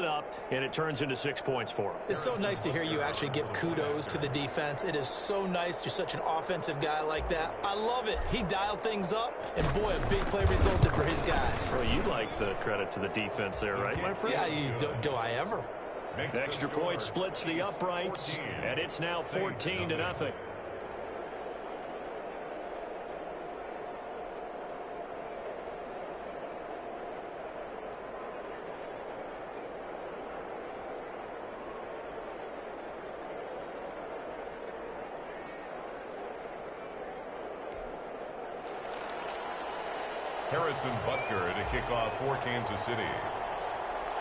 it up, and it turns into 6 points for him. It's so nice to hear you actually give kudos to the defense. It is so nice. You're such an offensive guy like that. I love it. He dialed things up, and boy, a big play resulted for his guys. Well, you like the credit to the defense there, right, my friend? Yeah, do I ever? Extra point splits the uprights, and it's now 14-0. Harrison Butker to kick off for Kansas City.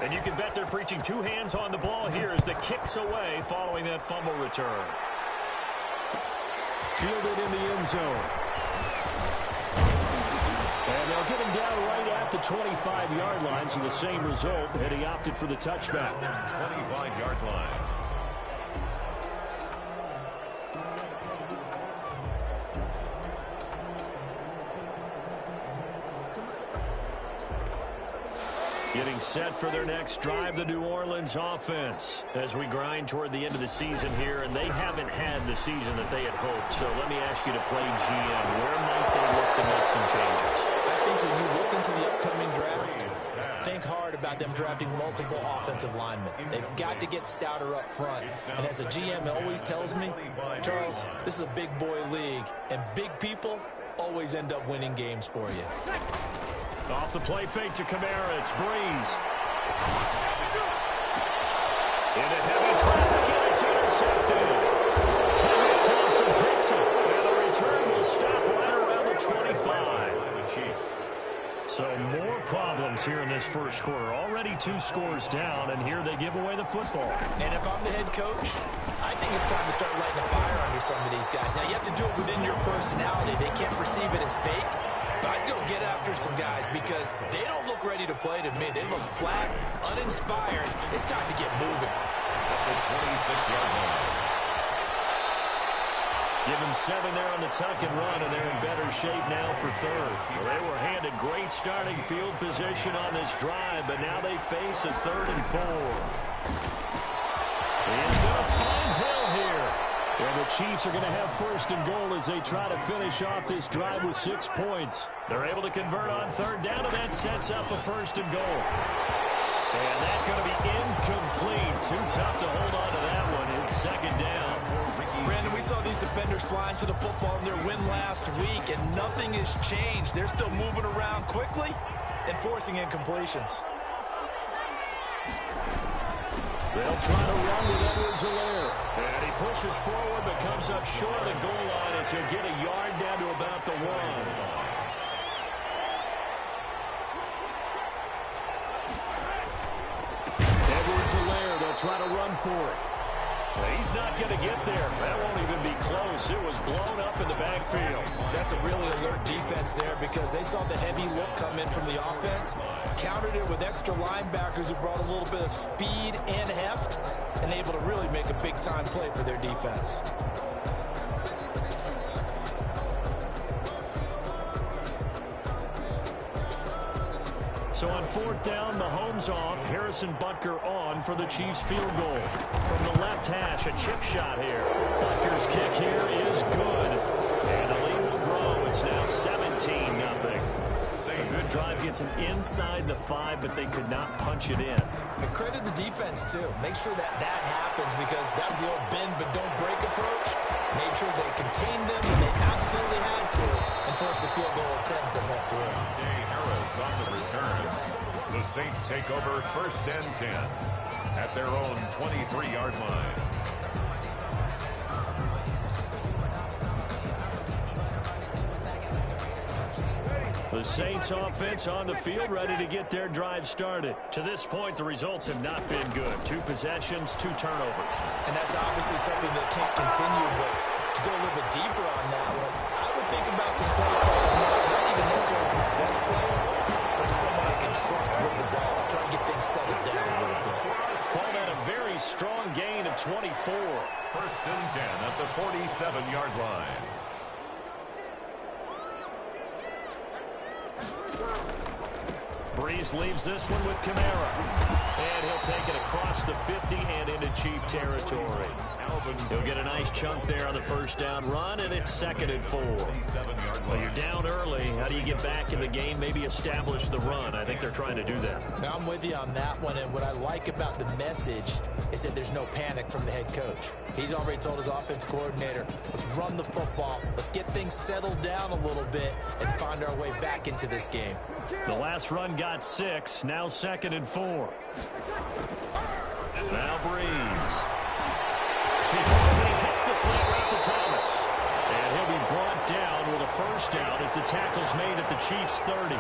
And you can bet they're preaching two hands on the ball here as the kick's away following that fumble return. Fielded in the end zone. And they'll get him down right at the 25-yard line, so the same result, and he opted for the touchback. 25-yard line. Getting set for their next drive, the New Orleans offense, as we grind toward the end of the season here, and they haven't had the season that they had hoped. So let me ask you to play GM. Where might they look to make some changes? I think when you look into the upcoming draft, think hard about them drafting multiple offensive linemen. They've got to get stouter up front. And as a GM always tells me, Charles, this is a big boy league, and big people always end up winning games for you. Off the play fake to Kamara, it's Breeze. Into heavy traffic, and it's intercepted. Terry Thompson picks it, and the return will stop right around the 25. So more problems here in this first quarter. Already 2 scores down, and here they give away the football. And if I'm the head coach, I think it's time to start lighting a fire under some of these guys. Now, you have to do it within your personality. They can't perceive it as fake. But I'd go get after some guys because they don't look ready to play to me. They look flat, uninspired. It's time to get moving. At the 26-yard line. Give them 7 there on the tuck and run, and they're in better shape now for third. Well, they were handed great starting field position on this drive, but now they face a 3rd and 4. He's going to find Hill here. And the Chiefs are going to have 1st and goal as they try to finish off this drive with 6 points. They're able to convert on 3rd down, and that sets up a 1st and goal. And that's going to be incomplete. Too tough to hold on to that one. It's 2nd down. Brandon, we saw these defenders flying to the football in their win last week, and nothing has changed. They're still moving around quickly and forcing incompletions. They'll try to run with Edwards-Helaire. And he pushes forward but comes up short of the goal line as he'll get a yard down to about the 1. Edwards-Helaire, they'll try to run for it. Well, he's not going to get there. That won't even be close. It was blown up in the backfield. That's a really alert defense there because they saw the heavy look come in from the offense, countered it with extra linebackers who brought a little bit of speed and heft, and able to really make a big-time play for their defense. So on 4th down, Mahomes off, Harrison Butker on for the Chiefs field goal. From the left hash, a chip shot here. Butker's kick here is good. And the lead will grow. It's now 17-0. A good drive gets them inside the 5, but they could not punch it in. And credit the defense, too. Make sure that happens because that was the old bend but don't break approach. Made sure they contained them when they absolutely had to and forced the field goal attempt that went through. Harris on the return. The Saints take over 1st and 10 at their own 23-yard line. The Saints offense on the field ready to get their drive started. To this point, the results have not been good. 2 possessions, 2 turnovers. And that's obviously something that can't continue, but to go a little bit deeper on that one, I would think about some play calls now, not even necessarily to my best player, but to someone I can trust with the ball, try and get things settled down a little bit. Call that a very strong gain of 24. 1st and 10 at the 47-yard line. Breeze leaves this one with Kamara. And he'll take it across the 50 and into Chief territory. He'll get a nice chunk there on the first down run, and it's 2nd and 4. Well, you're down early. How do you get back in the game, maybe establish the run? I think they're trying to do that. Now, I'm with you on that one, and what I like about the message is that there's no panic from the head coach. He's already told his offense coordinator, let's run the football, let's get things settled down a little bit and find our way back into this game. The last run got 6, now 2nd and 4. Now Breeze. He throws and he hits the slant route to Thomas. And he'll be brought down with a first down as the tackle's made at the Chiefs' 30.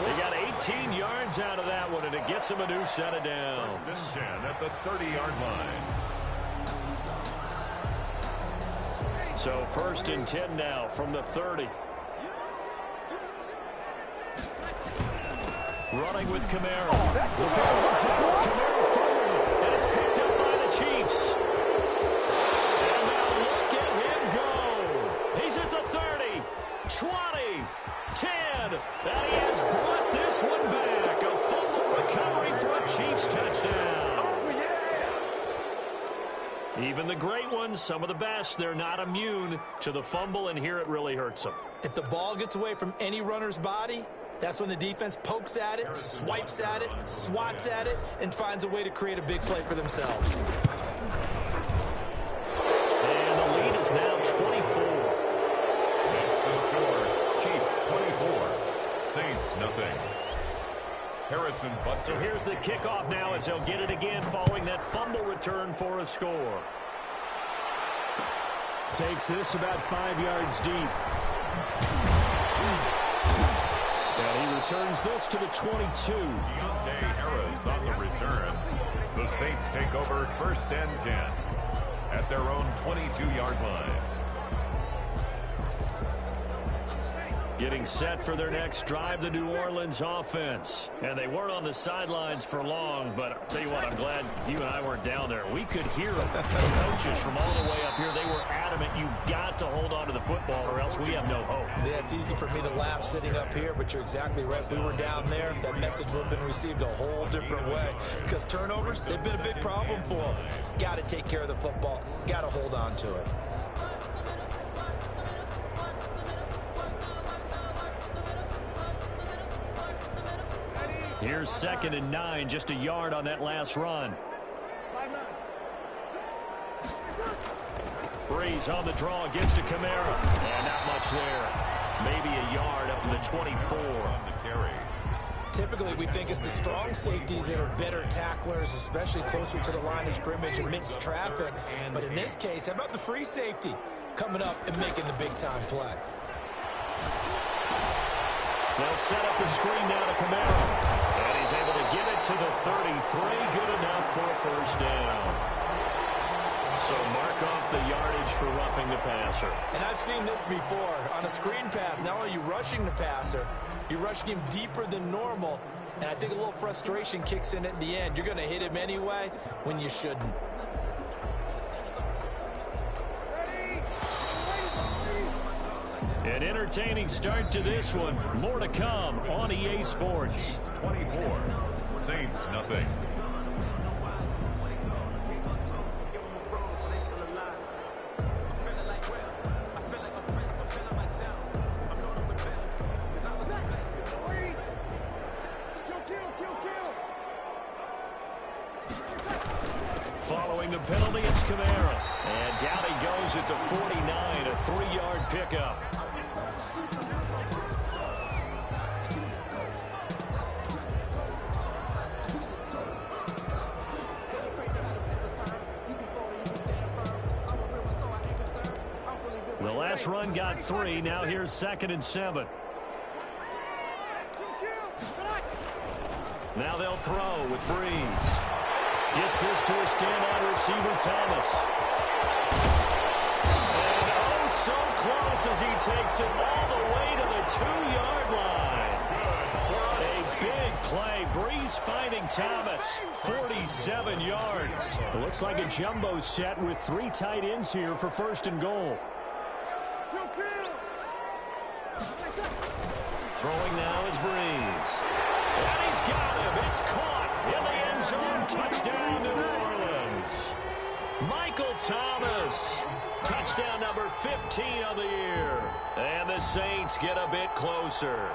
They got 18 yards out of that one, and it gets him a new set of downs. 1st and 10 at the 30-yard line. So 1st and 10 now from the 30. Running with Kamara. The ball is out. Kamara forward, and it's picked up by the Chiefs. And now look at him go. He's at the 30, 20, 10, and he has brought this one back. A fumble recovery for a Chiefs touchdown. Even the great ones, some of the best, they're not immune to the fumble, and here it really hurts them. If the ball gets away from any runner's body, that's when the defense pokes at it, swipes at it, swats at it, and finds a way to create a big play for themselves. And the lead is now 24. That's the score. Chiefs 24. Saints nothing. Harrison Butker. So here's the kickoff now as they'll get it again following that fumble return for a score. Takes this about 5 yards deep. And he returns this to the 22. Deontay Harris on the return. The Saints take over 1st and 10 at their own 22-yard line. Getting set for their next drive, the New Orleans offense. And they weren't on the sidelines for long, but I'll tell you what, I'm glad you and I weren't down there. We could hear the coaches from all the way up here. They were adamant, you've got to hold on to the football or else we have no hope. Yeah, it's easy for me to laugh sitting up here, but you're exactly right. If we were down there, that message would have been received a whole different way. Because turnovers, they've been a big problem for them. Got to take care of the football. Got to hold on to it. Here's 2nd and 9, just a yard on that last run. Breeze on the draw, gets to Kamara. And not much there. Maybe a yard up to the 24. On the carry. Typically, we think it's the strong safeties that are better tacklers, especially closer to the line of scrimmage amidst traffic. But in this case, how about the free safety coming up and making the big-time play? They'll set up the screen now to Kamara. And he's able to get it to the 33. Good enough for a first down. So mark off the yardage for roughing the passer. And I've seen this before. On a screen pass, not only are you rushing the passer, you're rushing him deeper than normal. And I think a little frustration kicks in at the end. You're going to hit him anyway when you shouldn't. An entertaining start to this one. More to come on EA Sports. 24. Saints nothing. Following the penalty, it's Kamara. And down he goes at the 49, a 3-yard pickup. The last run got 3. Now here's 2nd and 7. Now they'll throw with Breeze. Gets this to a standout receiver, Thomas. And oh, so close as he takes it all the way to the 2-yard line. A big play. Breeze finding Thomas. 47 yards. It looks like a jumbo set with 3 tight ends here for 1st and goal. Throwing now is Breeze. And he's got him. It's caught in the end zone. Touchdown, New Michael Thomas. Touchdown number 15 of the year. And the Saints get a bit closer.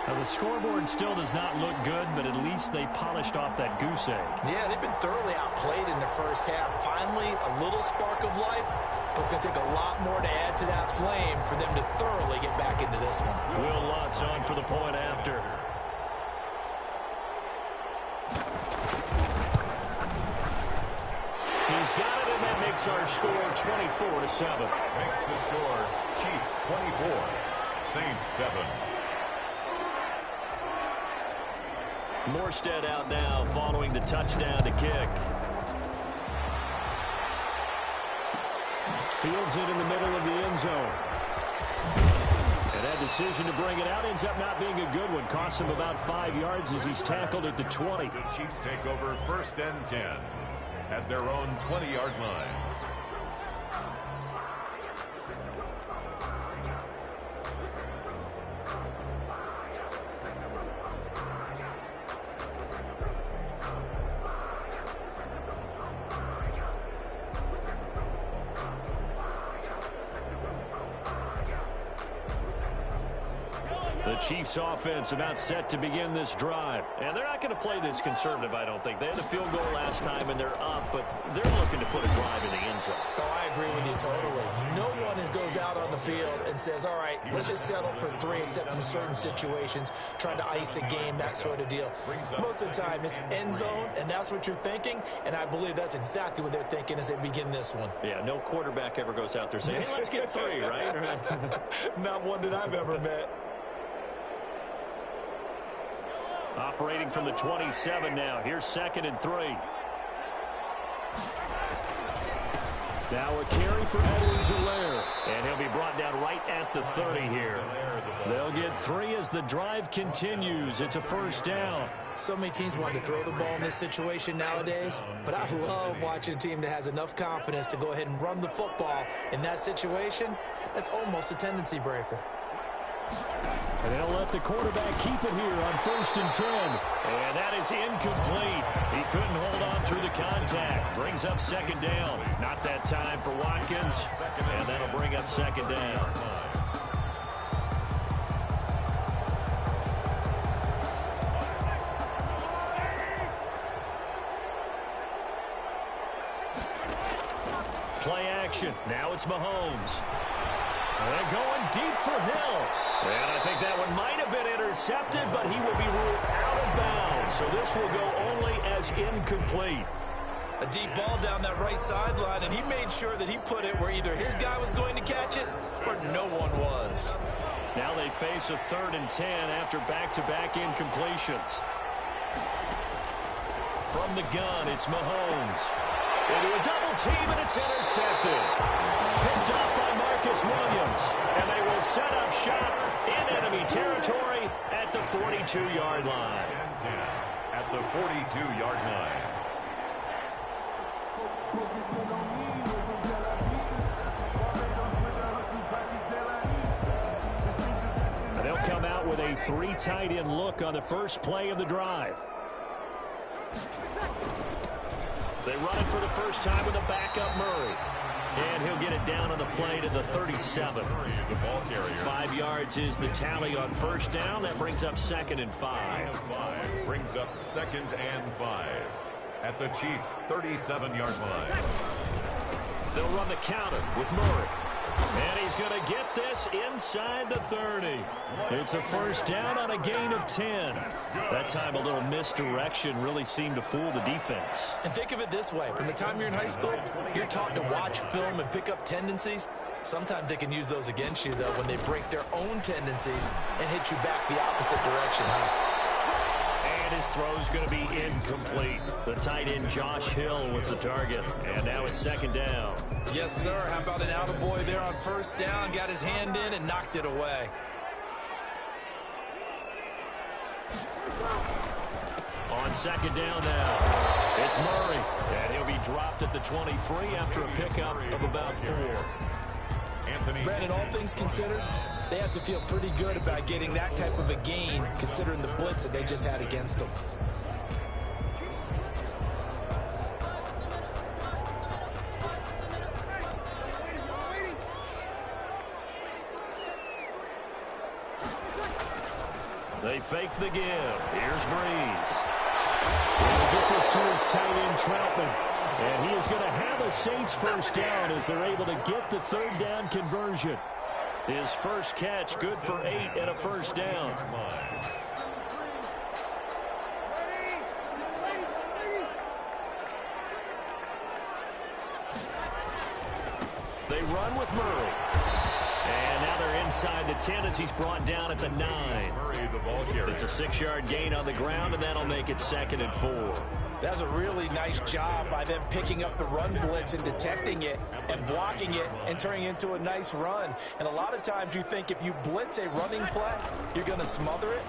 Now, the scoreboard still does not look good, but at least they polished off that goose egg. Yeah, they've been thoroughly outplayed in the first half. Finally, a little spark of life, but it's going to take a lot more to add to that flame for them to thoroughly get back into this one. Will Lutz on for the point after. He's got it, and that makes our score 24-7. Makes the score Chiefs 24, Saints 7. Morstead out now following the touchdown to kick. Fields it in the middle of the end zone. And that decision to bring it out ends up not being a good one. Costs him about 5 yards as he's tackled at the 20. The Chiefs take over 1st and 10 at their own 20-yard line. The Chiefs offense about set to begin this drive. And they're not going to play this conservative, I don't think. They had a field goal last time, and they're up, but they're looking to put a drive in the end zone. Oh, I agree with you totally. No one goes out on the field and says, all right, let's just settle for 3, except in certain situations, trying to ice a game, that sort of deal. Most of the time, it's end zone, and that's what you're thinking, and I believe that's exactly what they're thinking as they begin this one. Yeah, no quarterback ever goes out there saying, hey, let's get 3, right? Not one that I've ever met. Operating from the 27 now. Here's 2nd and 3. Now a carry for Edwards-Helaire. And he'll be brought down right at the 30 here. They'll get 3 as the drive continues. It's a 1st down. So many teams want to throw the ball in this situation nowadays, but I love watching a team that has enough confidence to go ahead and run the football in that situation. That's almost a tendency breaker. And they'll let the quarterback keep it here on 1st and 10. And that is incomplete. He couldn't hold on through the contact. Brings up 2nd down. Not that time for Watkins. And that'll bring up 2nd down. Play action. Now it's Mahomes. And they're going deep for Hill. And I think that one might have been intercepted, but he will be ruled out of bounds. So this will go only as incomplete. A deep ball down that right sideline, and he made sure that he put it where either his guy was going to catch it or no one was. Now they face a 3rd and 10 after back-to-back incompletions. From the gun, it's Mahomes. Into a double team, and it's intercepted. Picked up by Marcus Williams. And they will set up shop in enemy territory at the 42-yard line. At the 42-yard line. And they'll come out with a 3 tight end look on the first play of the drive. They run it for the first time with a backup Murray. And he'll get it down on the play to the 37. 5 yards is the tally on 1st down. That brings up 2nd and 5. Brings up 2nd and 5 at the Chiefs' 37-yard line. They'll run the counter with Murray. And he's going to get this inside the 30. It's a 1st down on a gain of 10. That time a little misdirection really seemed to fool the defense. And think of it this way. From the time you're in high school, you're taught to watch film and pick up tendencies. Sometimes they can use those against you, though, when they break their own tendencies and hit you back the opposite direction, huh? And his throw's going to be incomplete. The tight end Josh Hill was the target. And now it's 2nd down. Yes, sir. How about an attaboy there on 1st down? Got his hand in and knocked it away. On 2nd down now, it's Murray. And he'll be dropped at the 23 after a pickup of about 4. Brandon, all things considered, they have to feel pretty good about getting that type of a gain, considering the blitz that they just had against them. They fake the give. Here's Breeze. He'll get this to his tight end, Troutman. And he is going to have a Saints first down as they're able to get the third down conversion. His first catch, good for 8 and a first down. They run with Murray. And now they're inside the 10 as he's brought down at the 9. It's a 6-yard gain on the ground, and that'll make it 2nd and 4. That's a really nice job by them picking up the run blitz and detecting it and blocking it and turning it into a nice run. And a lot of times you think if you blitz a running play, you're going to smother it.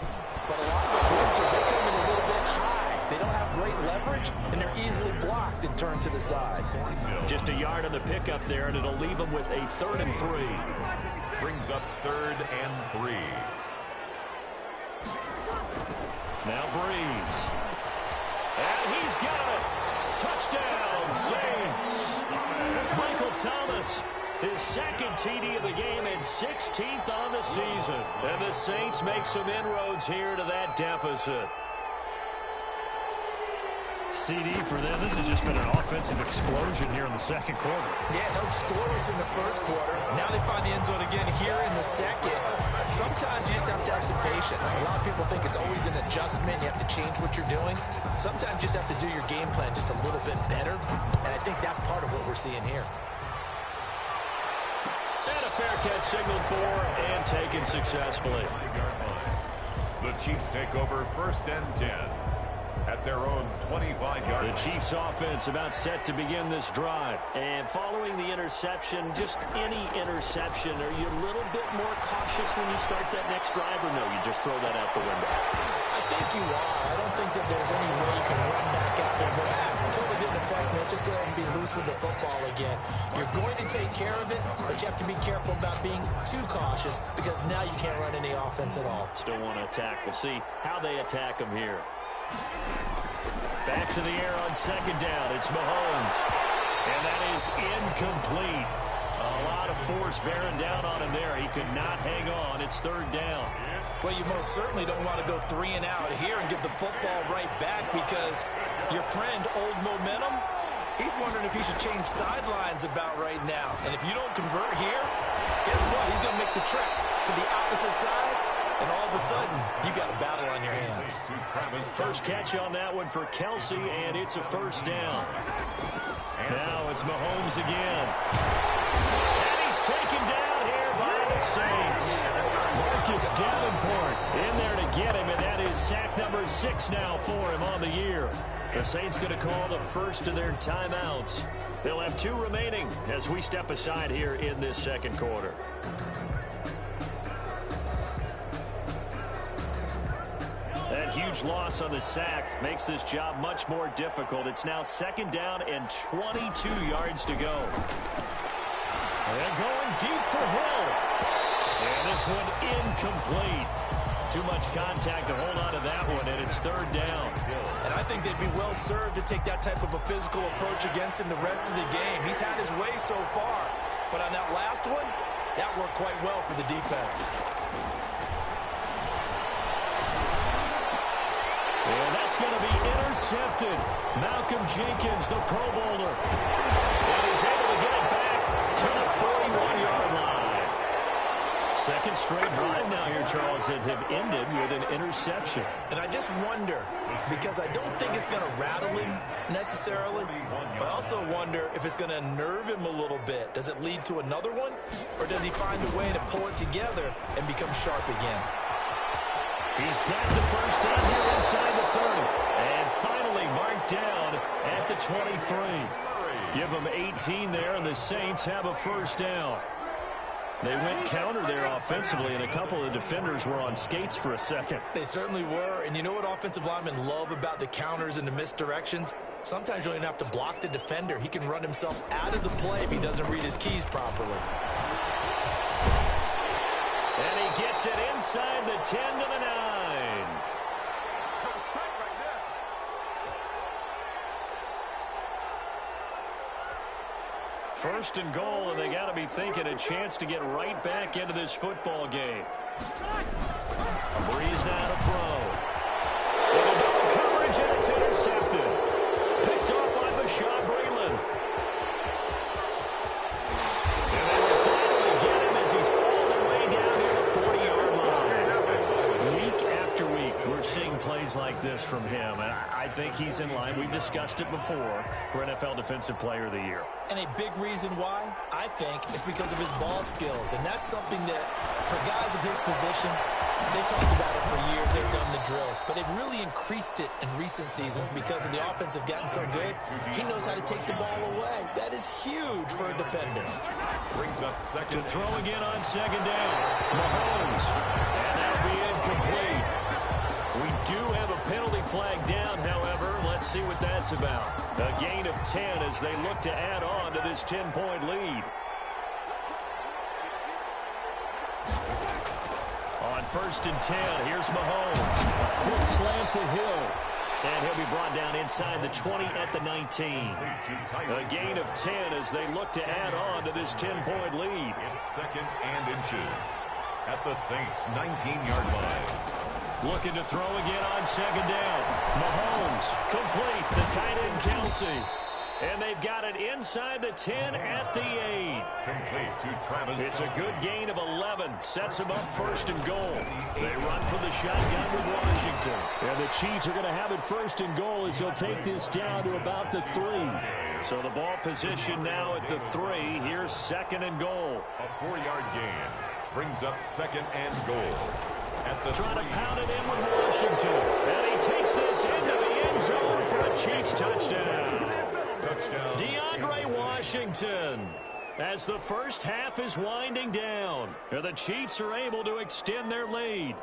But a lot of the blitzers, they come in a little bit high. They don't have great leverage, and they're easily blocked and turned to the side. Just a yard on the pickup there, and it'll leave them with a 3rd and 3. Brings up 3rd and 3. Now Breeze. And he's got it. Touchdown, Saints. Michael Thomas, his 2nd TD of the game and 16th on the season. And the Saints make some inroads here to that deficit. CD for them. This has just been an offensive explosion here in the 2nd quarter. Yeah, held scoreless in the 1st quarter. Now they find the end zone again here in the 2nd. Sometimes you just have to have some patience. A lot of people think it's always an adjustment. You have to change what you're doing. Sometimes you just have to do your game plan just a little bit better. And I think that's part of what we're seeing here. And a fair catch signaled for and taken successfully. The Chiefs take over 1st and 10. At their own 25-yard. The Chiefs offense about set to begin this drive. And following the interception, just any interception, are you a little bit more cautious when you start that next drive, or no, you just throw that out the window? I think you are. I don't think that there's any way you can run back out there and go, totally didn't affect me. Let's just go ahead and be loose with the football again. You're going to take care of it, but you have to be careful about being too cautious because now you can't run any offense at all. Still want to attack. We'll see how they attack them here. Back to the air on 2nd down. It's Mahomes. And that is incomplete. A lot of force bearing down on him there. He could not hang on. It's 3rd down. Well, you most certainly don't want to go 3 and out here and give the football right back because your friend, Old Momentum, he's wondering if he should change sidelines about right now. And if you don't convert here, guess what? He's going to make the trip to the opposite side. And all of a sudden, you got a battle on your hands. First catch on that one for Kelsey, and it's a 1st down. Now it's Mahomes again. And he's taken down here by the Saints. Marcus Davenport in there to get him, and that is sack number 6 now for him on the year. The Saints going to call the first of their timeouts. They'll have 2 remaining as we step aside here in this 2nd quarter. That huge loss on the sack makes this job much more difficult. It's now 2nd down and 22 yards to go. And going deep for Hill. And this one incomplete. Too much contact to hold on to that one, and it's 3rd down. And I think they'd be well served to take that type of a physical approach against him the rest of the game. He's had his way so far. But on that last one, that worked quite well for the defense. And that's going to be intercepted. Malcolm Jenkins, the Pro Bowler. And he's able to get it back to the 41-yard line. 2nd straight drive now here, Charles, that have ended with an interception. And I just wonder, because I don't think it's going to rattle him necessarily, but I also wonder if it's going to nerve him a little bit. Does it lead to another one? Or does he find a way to pull it together and become sharp again? He's got the first down here inside the 30. And finally marked down at the 23. Give them 18 there, and the Saints have a first down. They went counter there offensively, and a couple of defenders were on skates for a second. They certainly were, and you know what offensive linemen love about the counters and the misdirections? Sometimes you don't even have to block the defender. He can run himself out of the play if he doesn't read his keys properly. And he gets it inside the 10 to the 9. First and goal, and they got to be thinking a chance to get right back into this football game. Breeze now to throw. With a double coverage, and it's intercepted. Picked off by Bashaud Breeland. And they will finally get him as he's all the way down near the 40-yard line. Week after week, we're seeing plays like this from him, and I think he's in line. We've discussed it before for NFL Defensive Player of the Year. And a big reason why, I think, is because of his ball skills. And that's something that, for guys of his position, they've talked about it for years. They've done the drills. But they've really increased it in recent seasons because of the offense have gotten so good. He knows how to take the ball away. That is huge for a defender. Brings up second. To throw again on second down. Mahomes. And that'll be incomplete. We do have a penalty flag down, however. Let's see what that's about. A gain of 10 as they look to add on to this 10-point lead. On 1st and 10, here's Mahomes. A quick slant to Hill. And he'll be brought down inside the 20 at the 19. A gain of 10 as they look to add on to this 10-point lead. It's second and inches at the Saints' 19-yard line. Looking to throw again on second down. Mahomes, complete. The tight end, Kelsey. And they've got it inside the 10 at the 8. Complete to Travis. It's a good gain of 11. Sets them up 1st and goal. They run for the shotgun with Washington. And the Chiefs are going to have it 1st and goal as he'll take this down to about the 3. So the ball position now at the 3. Here's 2nd and goal. A 4-yard gain brings up 2nd and goal. Trying to pound it in with Washington. And he takes this into the end zone for a Chiefs touchdown. DeAndre Washington. As the first half is winding down, the Chiefs are able to extend their lead.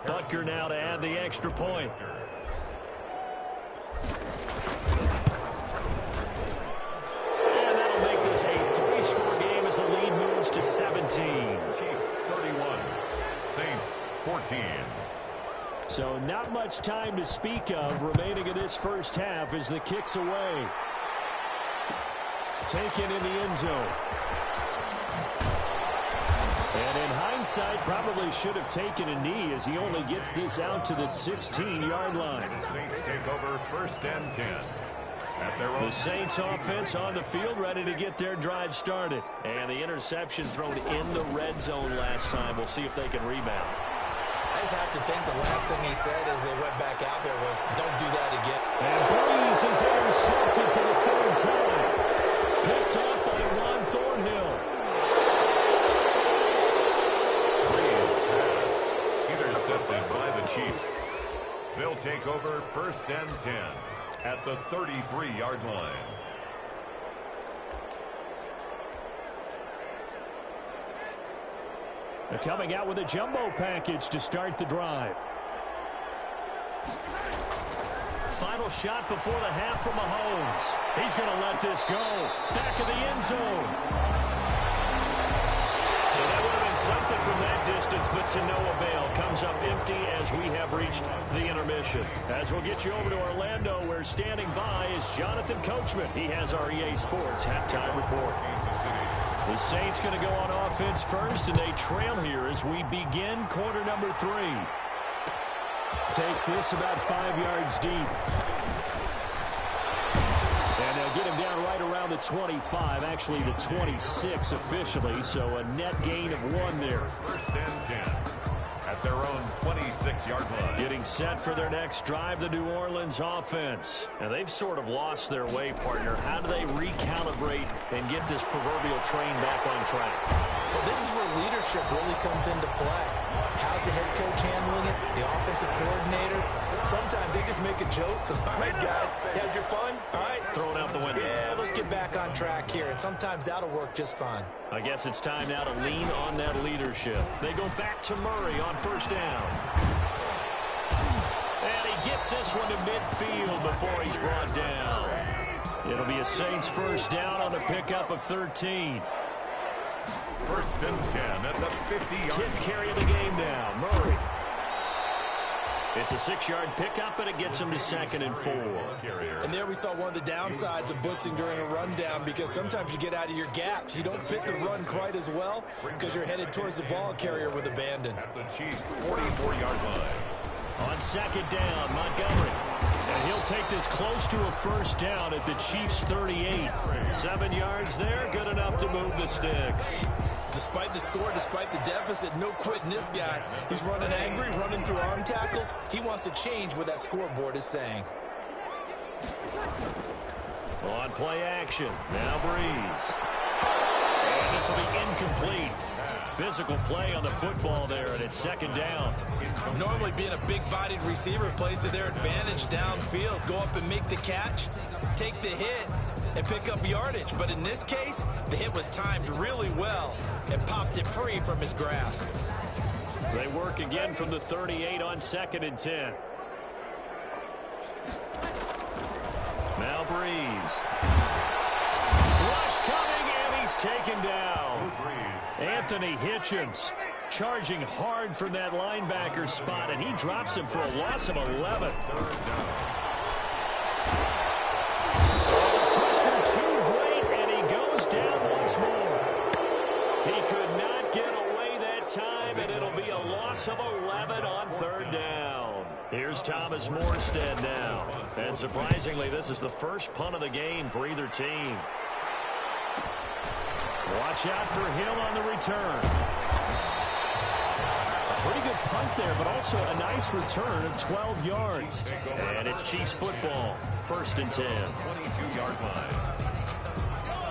Butker now to add the extra point. And that'll make this a 3-score game as the lead moves to 17. Chiefs 31, Saints 14. So not much time to speak of remaining in this first half as the kick's away. Taken in the end zone. And in hindsight, probably should have taken a knee as he only gets this out to the 16-yard line. The Saints take over 1st and 10. At their own. The Saints offense on the field ready to get their drive started. And the interception thrown in the red zone last time. We'll see if they can rebound. I just have to think the last thing he said as they went back out there was, don't do that again. And Breeze is intercepted for the 3rd time. Picked up by Juan Thornhill. Breeze pass intercepted by the Chiefs. They'll take over 1st and 10 at the 33-yard line. They're coming out with a jumbo package to start the drive. Final shot before the half from Mahomes. He's going to let this go. Back of the end zone. So that would have been something from that distance, but to no avail. Comes up empty as we have reached the intermission. As we'll get you over to Orlando, where standing by is Jonathan Coachman. He has our EA Sports halftime report. The Saints going to go on offense first, and they trail here as we begin quarter number 3. Takes this about 5 yards deep. And they'll get him down right around the 25, actually the 26 officially, so a net gain of 1 there. 1st and 10 at their own 26-yard line. Getting set for their next drive, the New Orleans offense. And they've sort of lost their way, partner. How do they recalibrate and get this proverbial train back on track? Well, this is where leadership really comes into play. How's the head coach handling it? The offensive coordinator? Sometimes they just make a joke. All right, guys, had your fun? All right. Throw it out the window. Yeah, let's get back on track here. And sometimes that'll work just fine. I guess it's time now to lean on that leadership. They go back to Murray on 1st down. And he gets this one to midfield before he's brought down. It'll be a Saints 1st down on the pickup of 13. 1st and 10 at the 50-yard line. 10th carry of the game now. Murray. It's a 6-yard pickup, and it gets him to 2nd and 4. And there we saw one of the downsides of blitzing during a rundown, because sometimes you get out of your gaps. You don't fit the run quite as well because you're headed towards the ball carrier with abandon. At the Chiefs' 44-yard line. On 2nd down, Montgomery. And he'll take this close to a 1st down at the Chiefs' 38. 7 yards there, good enough to move the sticks. Despite the score, despite the deficit, no quitting this guy. He's running angry, running through arm tackles. He wants to change what that scoreboard is saying. On play action, now Breeze. And this will be incomplete. Physical play on the football there, and it's 2nd down. Normally being a big-bodied receiver plays to their advantage downfield. Go up and make the catch, take the hit, and pick up yardage. But in this case, the hit was timed really well and popped it free from his grasp. They work again from the 38 on 2nd and 10. Now Breeze. Rush coming, and he's taken down. Anthony Hitchens charging hard from that linebacker spot, and he drops him for a loss of 11. Pressure too great, and he goes down once more. He could not get away that time, and it'll be a loss of 11 on 3rd down. Here's Thomas Morstead now. And surprisingly, this is the first punt of the game for either team. Watch out for Hill on the return. A pretty good punt there, but also a nice return of 12 yards. And it's Chiefs football, 1st and 10. 22-yard line.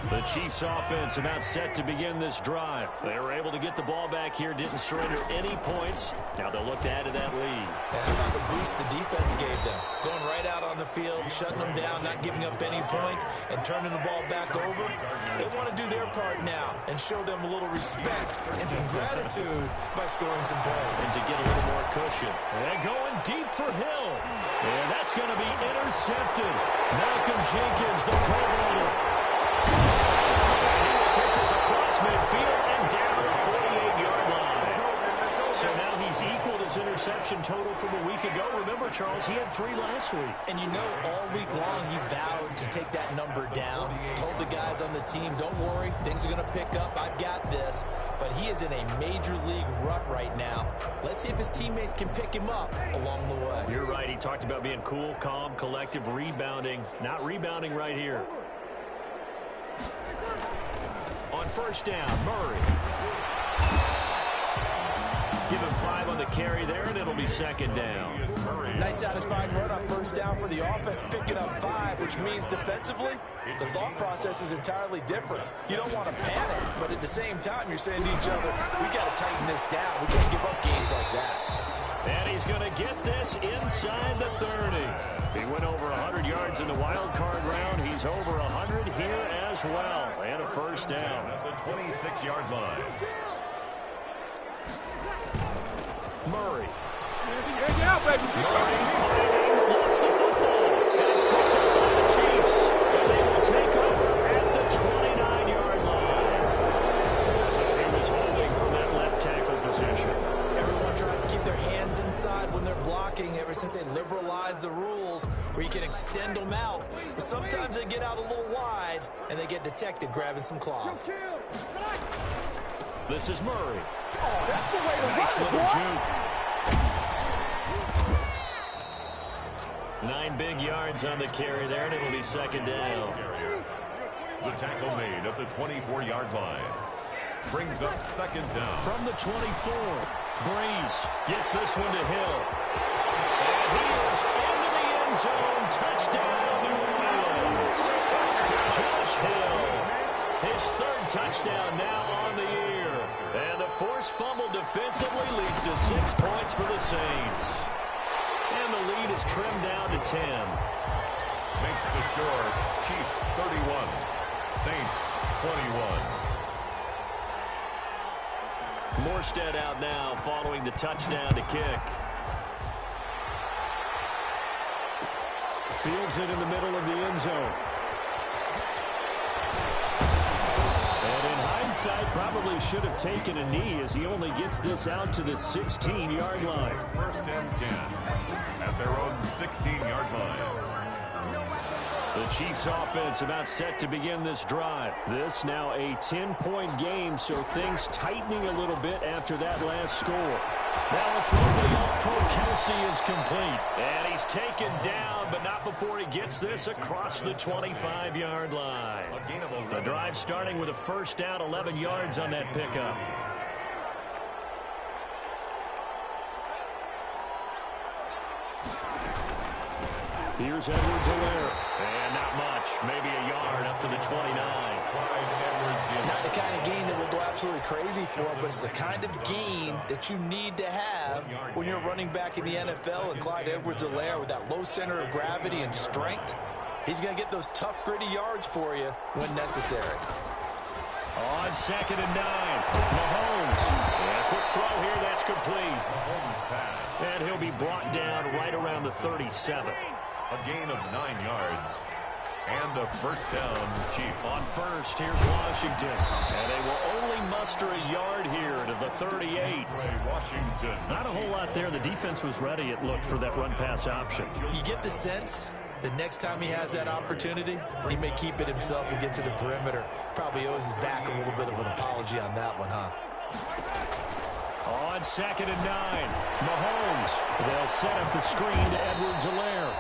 The Chiefs offense about set to begin this drive. They were able to get the ball back here, didn't surrender any points. Now they'll look to add to that lead. And how about the boost the defense gave them? Going right out on the field, shutting them down, not giving up any points, and turning the ball back over. They want to do their part now and show them a little respect and some gratitude by scoring some points. And to get a little more cushion. And going deep for Hill. And that's going to be intercepted. Malcolm Jenkins, the Pro Bowler. Take this across midfield and down the 48-yard line. So now he's equaled his interception total from a week ago. Remember, Charles, he had 3 last week. And you know, all week long he vowed to take that number down. Told the guys on the team, don't worry, things are going to pick up. I've got this. But he is in a major league rut right now. Let's see if his teammates can pick him up along the way. You're right. He talked about being cool, calm, collective, rebounding. Not rebounding right here. On 1st down, Murray. Give him 5 on the carry there, and it'll be 2nd down. Nice satisfying run on 1st down for the offense, picking up 5, which means defensively, the thought process is entirely different. You don't want to panic, but at the same time, you're saying to each other, we got to tighten this down. We can't give up games like that. And he's going to get this inside the 30. He went over 100 yards in the wild card round. He's over 100 here as well. And a 1st down. At the 26-yard line. Murray. Murray fighting, Lost the football. And it's picked up by the Chiefs. And they will take over at the 29-yard line. So he was holding from that left tackle position. Everyone tries to keep their hands inside when they're blocking ever since they liberalized the rules where you can extend them out. But sometimes they get out a little wide and they get detected grabbing some cloth. This is Murray. Oh, that's the way to Nice run it, little boy. juke. 9 big yards on the carry there, and it'll be 2nd down. The tackle made at the 24-yard line. Brings up 2nd down. From the 24, Breeze gets this one to Hill. And he is into the end zone. Touchdown, New Orleans. Josh Hill, his 3rd touchdown now on the year. And the forced fumble defensively leads to 6 points for the Saints. And the lead is trimmed down to 10. Makes the score Chiefs 31, Saints 21. Morstead out now following the touchdown to kick. Fields it in the middle of the end zone. And in hindsight, hindsight, probably should have taken a knee as he only gets this out to the 16-yard line. First and 10 at their own 16-yard line. The Chiefs offense about set to begin this drive. This now a 10-point game, so things tightening a little bit after that last score. Now a throw for the All-Pro Kelsey is complete. And he's taken down, but not before he gets this across the 25-yard line. The drive starting with a first down, 11 yards on that pickup. Here's Edwards-Helaire. And not much. Maybe a yard up to the 29. Not the kind of gain that will go absolutely crazy for, but it's the kind of gain that you need to have when you're running back in the NFL. And Clyde Edwards-Helaire, with that low center of gravity and strength, he's going to get those tough, gritty yards for you when necessary. On 2nd and 9, Mahomes. And a quick throw here, that's complete. And he'll be brought down right around the 37. A gain of 9 yards. And a first down, Chiefs. On first, here's Washington. And they will only muster a yard here to the 38. Washington. Not a whole lot there. The defense was ready, it looked, for that run-pass option. You get the sense the next time he has that opportunity, he may keep it himself and get to the perimeter. Probably owes his back a little bit of an apology on that one, huh? On 2nd and 9, Mahomes. They'll set up the screen to Edwards-Helaire.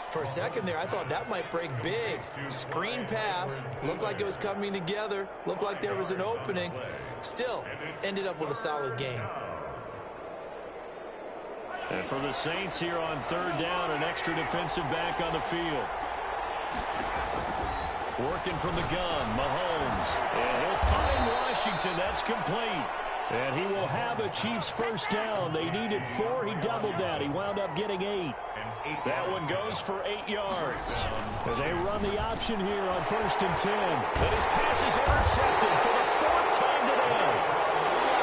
For a second there, I thought that might break big. Screen pass. Looked like it was coming together. Looked like there was an opening. Still, ended up with a solid game. And for the Saints here on 3rd down, an extra defensive back on the field. Working from the gun, Mahomes. And he'll find Washington. That's complete. And he will have a Chiefs first down. They needed 4. He doubled that. He wound up getting 8. That one goes for 8 yards. And they run the option here on 1st and 10. And his pass is intercepted for the 4th time today.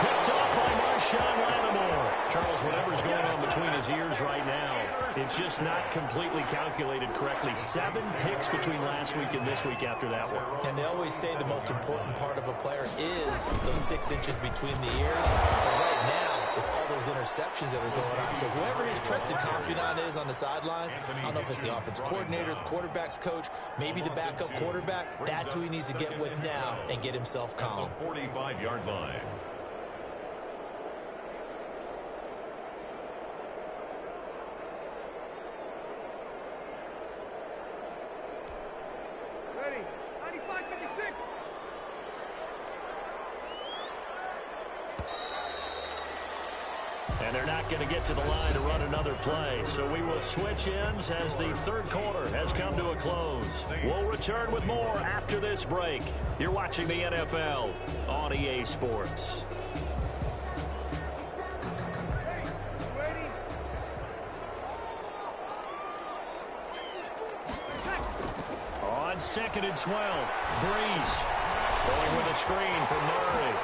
Picked off by Marshawn Lattimore. Charles, whatever's going on between his ears right now, it's just not completely calculated correctly. 7 picks between last week and this week after that one. And they always say the most important part of a player is those 6 inches between the ears. But right now, it's all those interceptions that are going on. So whoever his trusted confidant is on the sidelines, I don't know if it's the offense coordinator, the quarterback's coach, maybe the backup quarterback, that's who he needs to get with now and get himself calm. 45-yard line. And they're not going to get to the line to run another play. So we will switch ends as the 3rd quarter has come to a close. We'll return with more after this break. You're watching the NFL on EA Sports. On 2nd and 12, Breeze going with a screen for Murray.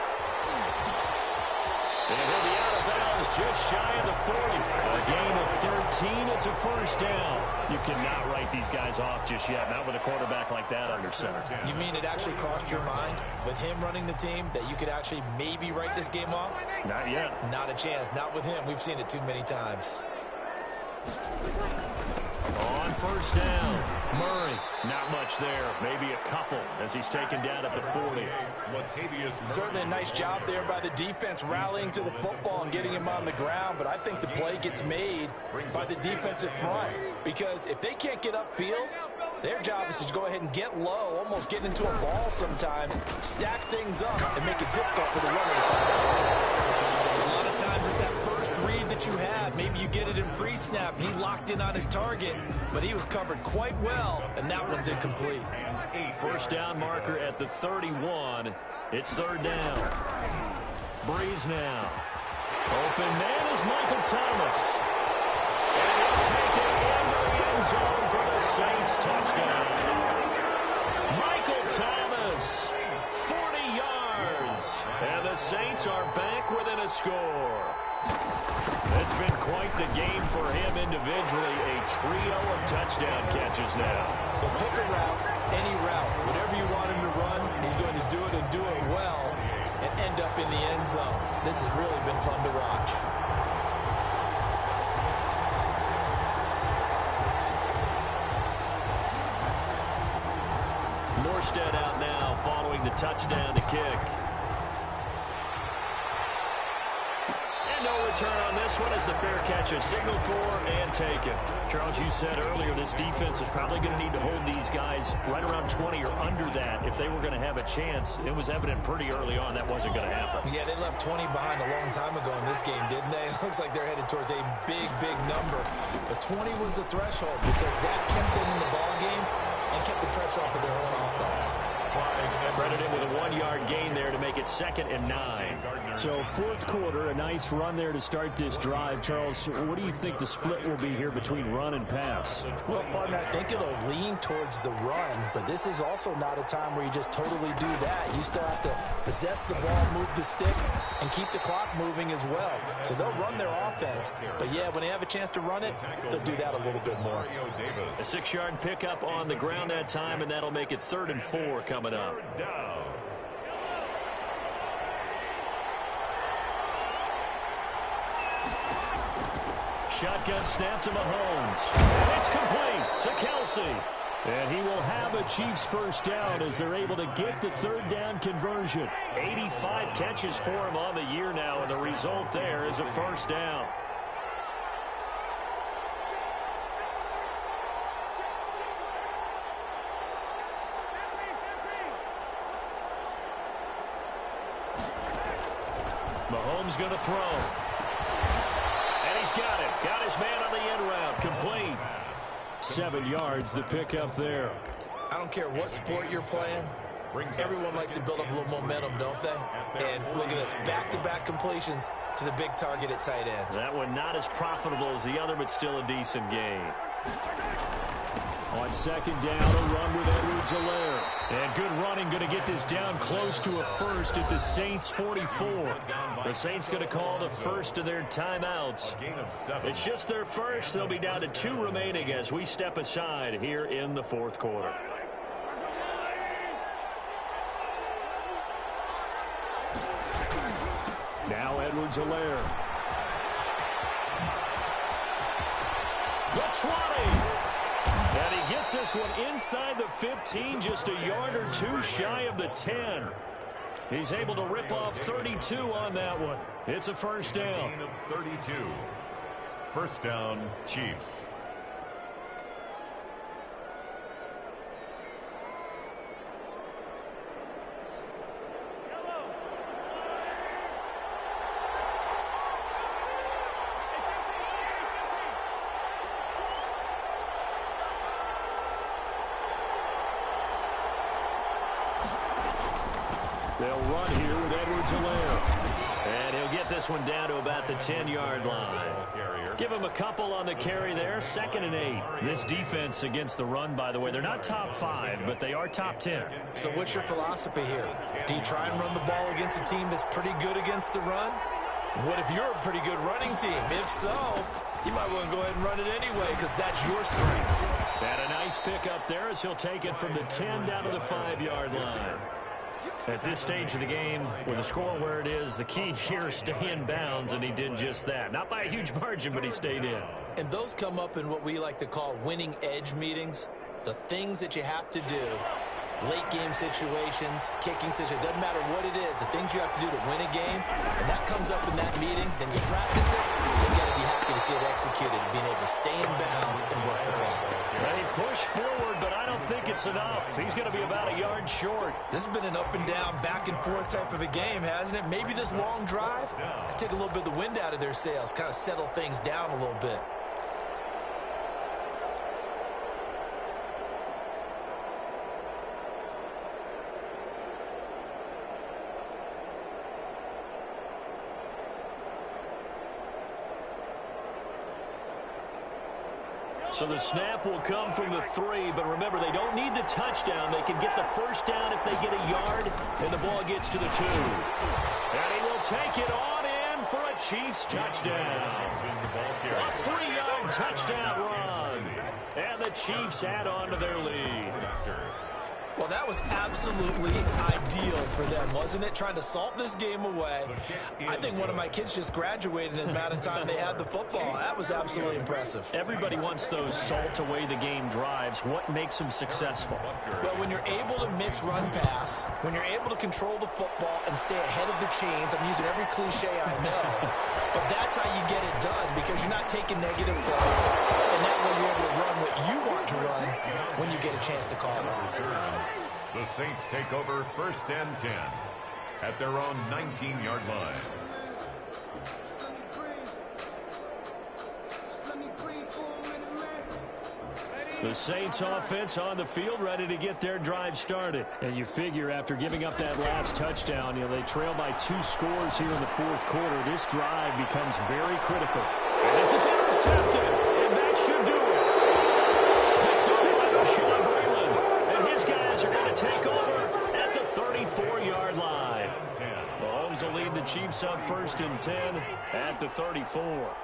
And he'll be out of bounds just shy of the 40. A gain of 13. It's a first down. You cannot write these guys off just yet, not with a quarterback like that under center. You mean it actually crossed your mind with him running the team that you could actually maybe write this game off? Not yet. Not a chance. Not with him. We've seen it too many times. On first down, Murray. Not much there. Maybe a couple as he's taken down at the 40. Certainly a nice job there by the defense rallying to the football and getting him on the ground, but I think the play gets made by the defensive front because if they can't get upfield, their job is to go ahead and get low, almost get into a ball sometimes, stack things up, and make it difficult for the runner to find out. A lot of times it's that first read that you have. Maybe you get it in pre-snap, and he locked in on his target, but he was covered quite well, and that one's incomplete. First down marker at the 31. It's 3rd down. Breeze now. Open man is Michael Thomas. And he'll take it into the end zone for the Saints touchdown. Michael Thomas, 40 yards. And the Saints are back within a score. It's been quite the game for him individually. A trio of touchdown catches now. So pick a route, any route. Whatever you want him to run, he's going to do it and do it well and end up in the end zone. This has really been fun to watch. Morstead out now following the touchdown to kick. And no return on this one as the fair catch is signaled for and taken. Charles, you said earlier this defense is probably going to need to hold these guys right around 20 or under that if they were going to have a chance. It was evident pretty early on that wasn't going to happen. Yeah, they left 20 behind a long time ago in this game, didn't they? It looks like they're headed towards a big, big number. But 20 was the threshold because that kept them in the ball game and kept the pressure off of their own offense. Credited with a 1-yard gain there to make it 2nd and 9. So fourth quarter, a nice run there to start this drive. Charles, what do you think the split will be here between run and pass? Well, partner, I think it'll lean towards the run, but this is also not a time where you just totally do that. You still have to possess the ball, move the sticks, and keep the clock moving as well. So they'll run their offense, but yeah, when they have a chance to run it, they'll do that a little bit more. A 6-yard pickup on the ground that time, and that'll make it 3rd and 4 coming up. Shotgun snap to Mahomes. And it's complete to Kelsey. And he will have a Chiefs first down as they're able to get the 3rd down conversion. 85 catches for him on the year now, and the result there is a first down. Mahomes going to throw. And he's got it. Got his man on the end route. Complete. 7 yards, the pickup there. I don't care what sport you're playing. Everyone likes to build up a little momentum, don't they? And look at this, back-to-back completions to the big target at tight end. That one not as profitable as the other, but still a decent gain. On 2nd down, a run with Edwards-Helaire. And good running, going to get this down close to a first at the Saints 44. The Saints going to call the first of their timeouts. It's just their first. They'll be down to 2 remaining as we step aside here in the 4th quarter. Now Edwards-Helaire. The 20. And he gets this one inside the 15, just a yard or 2 shy of the 10. He's able to rip off 32 on that one. It's a first down. 32. First down, Chiefs. They'll run here with Edwards-Helaire. And he'll get this one down to about the 10-yard line. Give him a couple on the carry there. 2nd and 8. This defense against the run, by the way, they're not top 5, but they are top 10. So what's your philosophy here? Do you try and run the ball against a team that's pretty good against the run? What if you're a pretty good running team? If so, you might want to go ahead and run it anyway because that's your strength. And a nice pickup there as he'll take it from the 10 down to the 5-yard line. At this stage of the game, with the score where it is, the key here is stay in bounds, and he did just that. Not by a huge margin, but he stayed in. And those come up in what we like to call winning edge meetings. The things that you have to do, late game situations, kicking situations, doesn't matter what it is, the things you have to do to win a game, and that comes up in that meeting, then you practice it, you got to be happy to see it executed, being able to stay in bounds and work the clock. They push forward, but I don't think it's enough. He's going to be about a yard short. This has been an up and down, back and forth type of a game, hasn't it? Maybe this long drive, take a little bit of the wind out of their sails, kind of settle things down a little bit. So the snap will come from the 3, but remember, they don't need the touchdown. They can get the first down if they get a yard, and the ball gets to the 2. And he will take it on in for a Chiefs touchdown. A 3-yard touchdown run. And the Chiefs add on to their lead. Well, that was absolutely ideal for them, wasn't it? Trying to salt this game away. I think one of my kids just graduated in the amount of time they had the football. That was absolutely impressive. Everybody wants those salt-away-the-game drives. What makes them successful? Well, when you're able to mix run-pass, when you're able to control the football and stay ahead of the chains, I'm using every cliche I know, but that's how you get it done because you're not taking negative plays, and that way you're able to run what you want to run when you get a chance to call it. The Saints take over 1st and 10 at their own 19-yard line. The Saints offense on the field, ready to get their drive started. And you figure after giving up that last touchdown, they trail by 2 scores here in the 4th quarter. This drive becomes very critical. And this is intercepted, and that should do it. Picked up by Sean Breland, and his guys are going to take over at the 34-yard line. Mahomes will lead the Chiefs up 1st and 10 at the 34.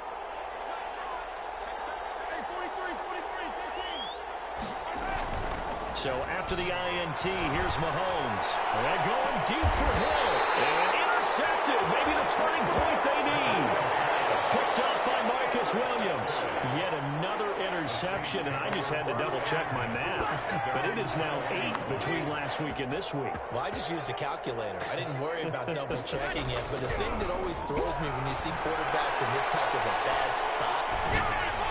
So after the INT, here's Mahomes. And going deep for Hill. And intercepted. Maybe the turning point they need. Picked up by Marcus Williams. Yet another interception, and I just had to double-check my math. But it is now 8 between last week and this week. Well, I just used a calculator. I didn't worry about double-checking it. But the thing that always throws me when you see quarterbacks in this type of a bad spot,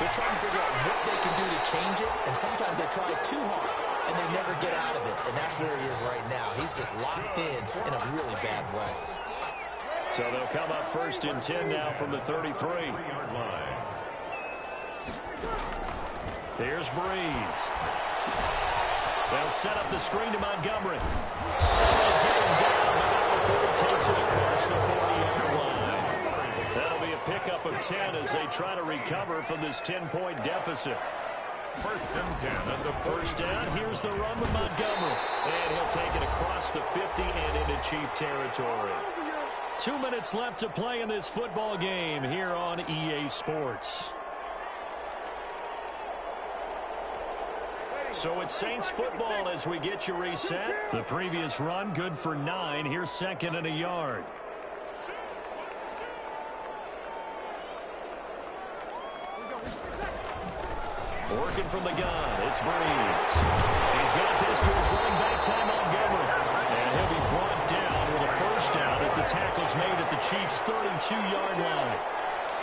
they're trying to figure out what they can do to change it, and sometimes they try too hard. And they never get out of it, and that's where he is right now. He's just locked in a really bad way. So they'll come up 1st and 10 now from the 33-yard line. Here's Breeze. They'll set up the screen to Montgomery. They'll get him down, but not before he takes it across the 40-yard line. That'll be a pickup of 10 as they try to recover from this 10-point deficit. 1st and 10 at the 1st down. Here's the run with Montgomery. And he'll take it across the 50 and into Chief territory. 2 minutes left to play in this football game here on EA Sports. So it's Saints football as we get you reset. The previous run good for 9. Here's 2nd and a yard. Working from the gun, it's Breeze. He's got this to his running back, Ty Montgomery. And he'll be brought down with a 1st down as the tackle's made at the Chiefs' 32-yard line.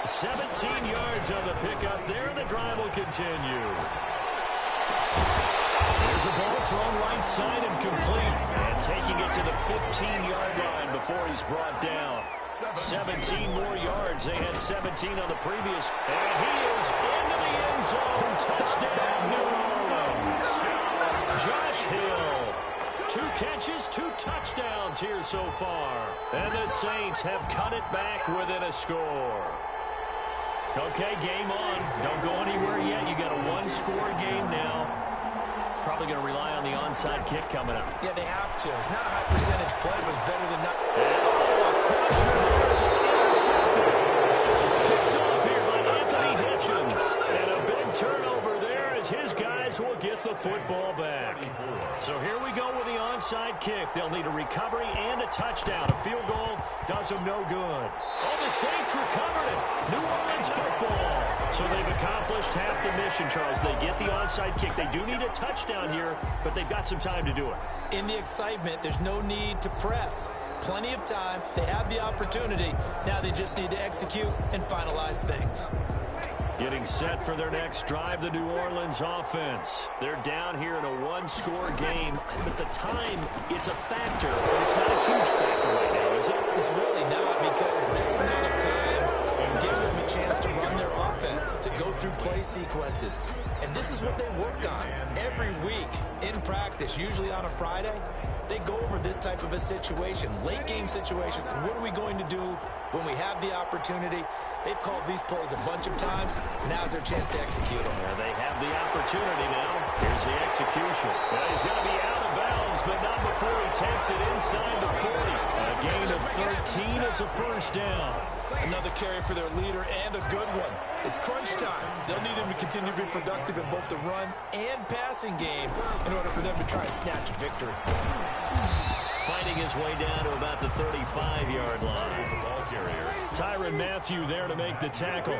17 yards on the pickup there, and the drive will continue. There's a ball thrown right side and complete. And taking it to the 15-yard line before he's brought down. 17 more yards. They had 17 on the previous. And he is into the end zone. Touchdown, New Orleans. Josh Hill. 2 catches, 2 touchdowns here so far. And the Saints have cut it back within a score. Okay, game on. Don't go anywhere yet. You got a 1-score game now. Probably going to rely on the onside kick coming up. Yeah, they have to. It's not a high percentage play, but it's better than not. A crusher there as it's intercepted. Picked off here by Anthony Hitchens. And a big turnover there as his guys will get the football back. So here we go with the onside kick. They'll need a recovery and a touchdown. A field goal does them no good. Oh, the Saints recovered it. New Orleans football. So they've accomplished half the mission, Charles. They get the onside kick. They do need a touchdown here, but they've got some time to do it. In the excitement, there's no need to press. Plenty of time. They have the opportunity. Now they just need to execute and finalize things. Getting set for their next drive, the New Orleans offense. They're down here in a 1-score game, but the time, it's a factor, but it's not a huge factor right now, is it? It's really not, because this amount of time gives them a chance to run their offense, to go through play sequences. And this is what they work on every week in practice, usually on a Friday. They go over this type of a situation, late game situation. What are we going to do when we have the opportunity? They've called these plays a bunch of times. Now's their chance to execute them. Yeah, they have the opportunity now. Here's the execution. Well, he's going to be out of bounds, but not before he takes it inside the 40. A gain of 13. It's a first down. Another carry for their leader and a good one. It's crunch time. They'll need him to continue to be productive in both the run and passing game in order for them to try and snatch a victory. Fighting his way down to about the 35-yard line. Tyrann Mathieu there to make the tackle.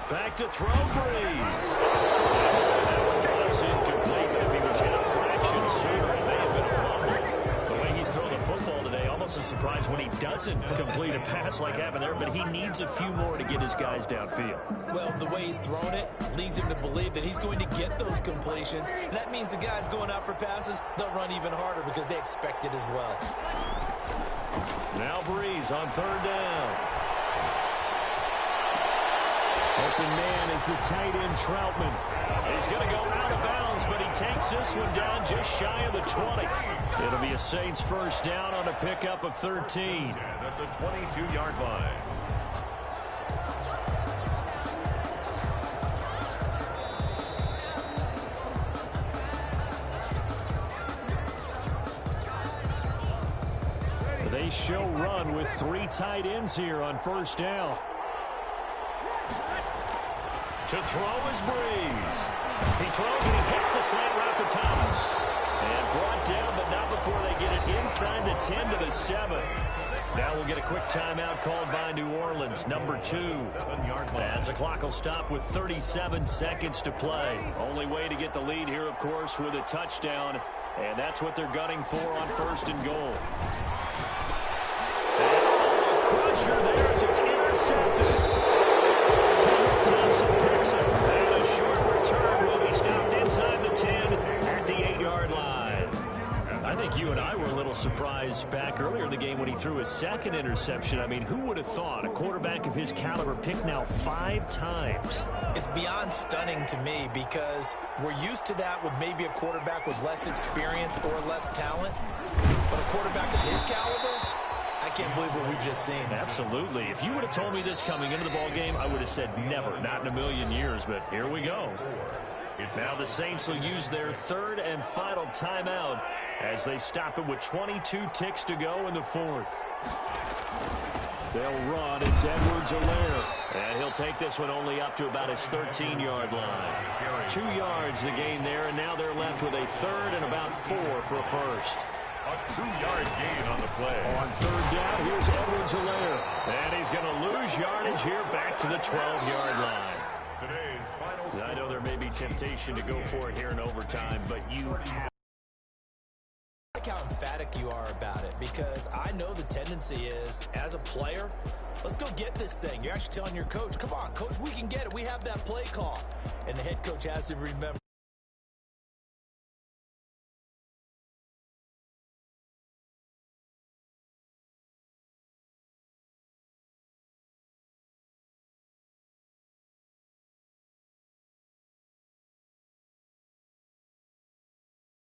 Back to throw, Breeze. That one drops incomplete, but if he was hit a fraction sooner, it may have been a fumble. The way he's thrown the football today, almost a surprise when he doesn't complete a pass like happened there, but he needs a few more to get his guys downfield. Well, the way he's thrown it leads him to believe that he's going to get those completions. And that means the guys going out for passes, they'll run even harder because they expect it as well. Now Breeze on third down. Open man is the tight end Troutman. He's going to go out of bounds, but he takes this one down just shy of the 20. It'll be a Saints first down on a pickup of 13. That's a 22-yard line. They show run with 3 tight ends here on first down. To throw is Breeze. He throws and he hits the slant route to Thomas. And brought down, but not before they get it inside the 10 to the 7. Now we'll get a quick timeout called by New Orleans, number 2. As the clock will stop with 37 seconds to play. Only way to get the lead here, of course, with a touchdown. And that's what they're gunning for on first and goal. Crusher there as it's intercepted. Taylor Thompson picks up. And a short return will be stopped inside the 10 at the 8-yard line. I think you and I were a little surprised back earlier in the game when he threw his second interception. I mean, who would have thought a quarterback of his caliber picked now 5 times? It's beyond stunning to me because we're used to that with maybe a quarterback with less experience or less talent. But a quarterback of his caliber, I can't believe what we've just seen. Absolutely. If you would have told me this coming into the ball game, I would have said never, not in a million years, but here we go. Now the Saints will use their third and final timeout as they stop it with 22 ticks to go in the 4th. They'll run. It's Edwards-Helaire. And he'll take this one only up to about his 13-yard line. 2 yards the gain there, and now they're left with a third and about 4 for a first. A 2-yard gain on the play. On third down, here's Edwards-Helaire. And he's going to lose yardage here back to the 12-yard line. Today's final. I know there may be temptation to go for it here in overtime, but you have. I like how emphatic you are about it because I know the tendency is, as a player, let's go get this thing. You're actually telling your coach, come on, coach, we can get it. We have that play call. And the head coach has to remember.